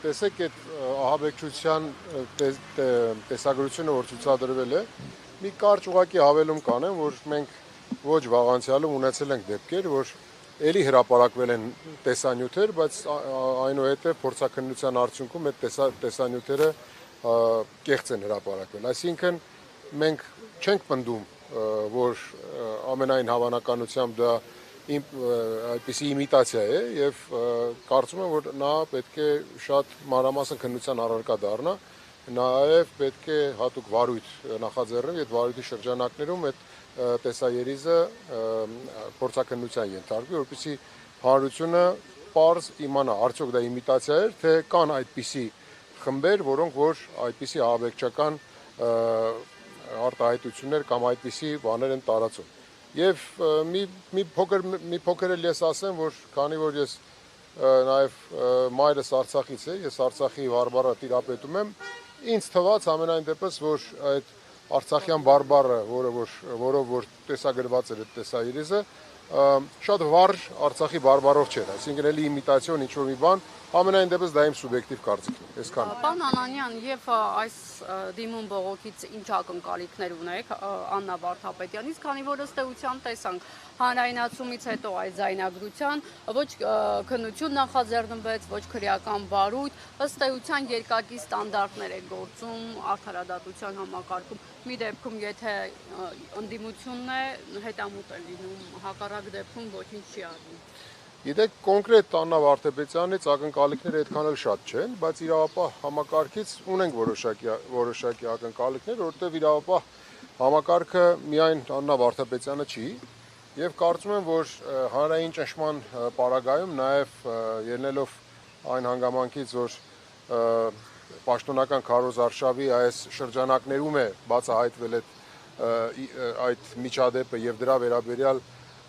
տեսեք այդ ահաբեկչության տեսագրությունը, որ ցուցադրվել է, մի կարճ ուղղակի հավելում կանեմ, որ մենք ոչ վաղանցյալում ունեցել ենք դեպքեր, որ էլի հրապարակվել են տեսանյութեր, բայց այնուհետև փորձաքննության արդյունքում այդ տեսանյութերը կեղծ են հրապարակվել։ Այսինքն մենք չենք պնդում, որ ամենայն հավանականությամբ դա այդպիսի իմիտացիա է եւ կարծում եմ, որ նա պետք է շատ մանրամասն քննության առարկա դառնա, նաեւ պետք է հատուկ վարույթ նախաձեռնի այդ վարույթի շրջանակներում այդ տեսաերիզը փորձաքննության ենթարկվի, որպեսզի հանրությունը պարզ իմանա, արդյոք դա իմիտացիա էր, թե կան այդպիսի խմբեր, որոնք որ այդպիսի ահաբեկչական արտահայտություններ կամ այդպիսի բաներ են տարածում։ Եվ մի փոքր էլ ես ասեմ, որ քանի որ ես նաև մայրս Արցախից է, ես Արցախի բարբառը տիրապետում եմ, ինձ թվաց ամենայն դեպս, որ այդ Արցախյան բարբառը, որով որ տեսագրված էր այդ տեսաերիզը, շատ վառ Արցախի բարբառով չէր, այսինքն էլի իմիտացիոն ինչ-որ մի բան, ամենայն դեպս դա իմ սուբյեկտիվ կարծիքն է, այսքանը։ Պարոն Անանյան, եւ այս դիմում բողոքից ինչ ակնկալիքներ ունեք Աննա Վարդապետյանից, քանի որ ըստ էության տեսանք հանրայնացումից հետո այս ձայնագրության ոչ քննություն նախաձեռնվեց, ոչ քրեական վարույթ, ըստ էության երկակի ստանդարտներ է գործում արդարադատության համակարգում։ Մի դեպքում, եթե ընդդիմությունն է, հետամուտ է լինում, հակառակ դեպքում ոչինչ չի արվում։ Գիտեք, կոնկրետ Աննա Վարդապետյանից ակնկալիքները այդքան էլ շատ չեն, բայց իրավապահ համակարգից ունենք որոշակի ակնկալիքներ, որովհետև իրավապահ համակարգը միայն Աննա Վարդապետյանը չի, եւ կարծում եմ, որ հանրային ճնշման պարագայում նաեւ ելնելով այն հանգամանքից, որ պաշտոնական քարոզարշավի այս շրջանակներում է բացահայտվել այդ միջադեպը եւ դրա վերաբերյալ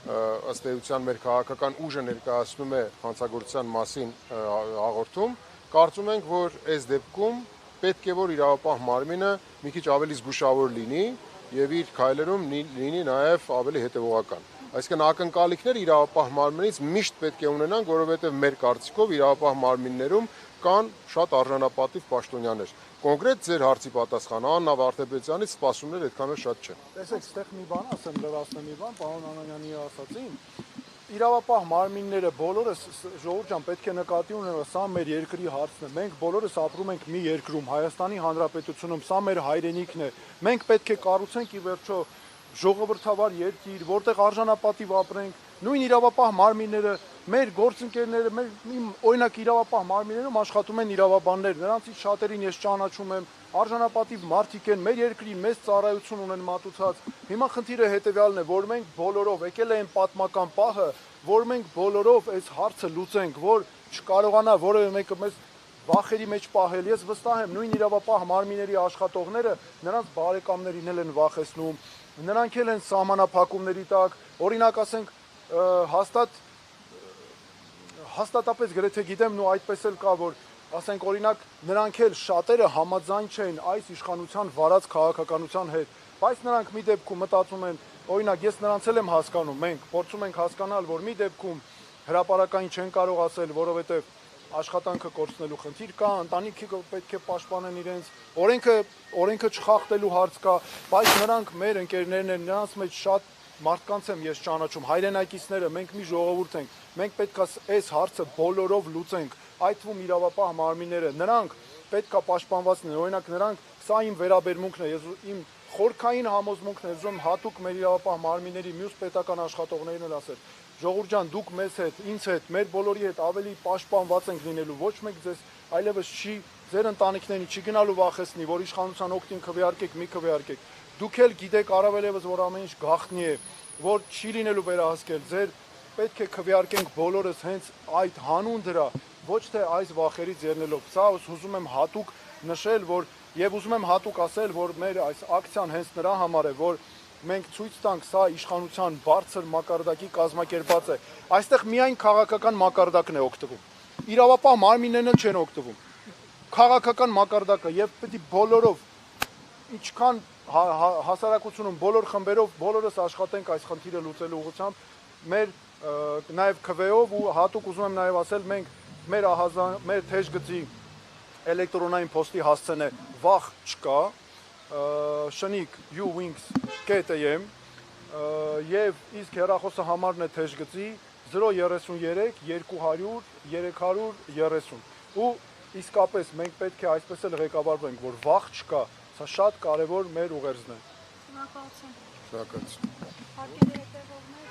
ըստ էության մեր քաղաքական ուժը ներկայացնում է հանցագործության մասին հաղորդում, կարծում ենք, որ այս դեպքում պետք է որ իրավապահ մարմինը մի քիչ ավելի զգուշավոր լինի եւ իր քայլերում լինի նաեւ ավելի հետեւողական։ Այսինքն ակնկալիքներ իրավապահ մարմինից միշտ պետք է ունենանք, որովհետեւ մեր կարծիքով իրավապահ մարմիններում կան շատ արժանապատիվ պաշտոնյաներ։ Կոնկրետ ձեր հարցի պատասխանը Աննա Վարդապետյանից սպասումներ այդքան էլ շատ չեն։ Տեսեք, ստեղ մի բան ասեմ, լրացնեմ մի բան, պարոն Անանյանի ասածին։ Իրավապահ մարմինները բոլորս ժողովուրդ ջան պետք է նկատի ունենալ, սա մեր երկրի հարցն է։ Մենք բոլորս ապրում ենք մի երկրում, Հայաստանի Հանրապետությունում, սա մեր հայրենիքն է։ Մենք պետք է կառուցենք ի վերջո ժողովրդավար երկիր, որտեղ արժանապատիվ ապրենք, նույն իրավապահ մարմինները, մեր գործընկերները, օրինակ իրավապահ մարմիններում աշխատում են իրավաբաններ, նրանցից շատերին ես ճանաչում եմ, արժանապատիվ մարդիկ են, մեր երկրի մեծ ծառայություն ունեն մատուցած։ Հիմա խնդիրը հետևյալն է, որ մենք բոլորով եկել է այն պատմական պահը, որ մենք բոլորով այս հարցը լուծենք, որ չկարողանա որևէ մեկը մեզ վախերի մեջ պահել։ Ես վստահ եմ, նույն իրավապահ մարմինների աշխատողները նրանց բարեկամներին են վախեցնում, նրանք էլ են սահմանափակումների տակ, օրինակ ասենք հաստատապես գրեթե գիտեմ, ու այդպես էլ կա, որ ասենք օրինակ նրանք էլ շատերը համաձայն չեն այս իշխանության վարած քաղաքականության հետ, բայց նրանք մի դեպքում մտածում են, օրինակ ես նրանց էլ եմ հասկանում, մենք փորձում ենք հասկանալ, որ մի դեպքում հրապարակային չեն կարող ասել, որովհետև աշխատանքը կորցնելու խնդիր կա, ընտանիքը պետք է պաշտպանեն իրենց, օրենքը չխախտելու հարց կա, բայց նրանք մեր ընկերներն են, նրանց մեջ շատ մարդկանց եմ ես ճանաչում, հայրենակիցները, մենք մի ժողովուրդ ենք, մենք պետք է այս հարցը բոլորով լուծենք, այդ թվում իրավապահ մարմինները, նրանք պետք է պաշտպանված լինեն, օրինակ նրանք, սա իմ վերաբերմունքն է, իմ խորքային համոզմունքն է, ուզում հատուկ մեր իրավապահ մարմինների մյուս պետական աշխատողներին էլ ասել, ժողովուրդ ջան, դուք մեզ հետ, ինձ հետ, մեր բոլորի հետ ավելի պաշտպանված ենք լինելու, ոչ մեկ ձեզ այլևս չի, ձեր ընտանիքներին չի գնալու վախեցնի, որ իշխանության օգտին քվեարկեք, մի քվեարկեք։ Դուք էլ գիտեք առավել եւս, որ ամեն ինչ գաղտնի է, որ չի լինելու վերահսկել, ձեր պետք է քվեարկենք բոլորս հենց այդ հանուն դրա, ոչ թե այս վախերից ելնելով։ Սա ուզում եմ հատուկ նշել, որ եւ ուզում եմ հատուկ ասել, որ մեր այս ակցիան հենց նրա համար է, որ մենք ցույց տանք, սա իշխանության բարձր մակարդակի կազմակերպած է։ Այստեղ միայն քաղաքական մակարդակն է օգտվում։ Իրավապահ մարմիններն չեն օգտվում։ Քաղաքական մակարդակը եւ պետք է բոլորով ինչքան հասարակությունում բոլոր խմբերով բոլորս աշխատենք այս խնդիրը լուծելու ուղղությամբ մեր նաեւ քվեով ու հատուկ ուզում եմ նաեւ ասել մենք մեր թեժ գծի էլեկտրոնային փոստի հասցենե վախ չկա, շնիկ uwings.am եւ իսկ հեռախոսը համարն է թեժ գծի 033 200 330 ու իսկապես մենք պետք է այսպես էլ ղեկավարվենք, որ վախ չկա, սա շատ կարևոր մեր ուղերձն է։ Շնորհակալություն։ Շնորհակալություն։ Հարկերի հետևողներ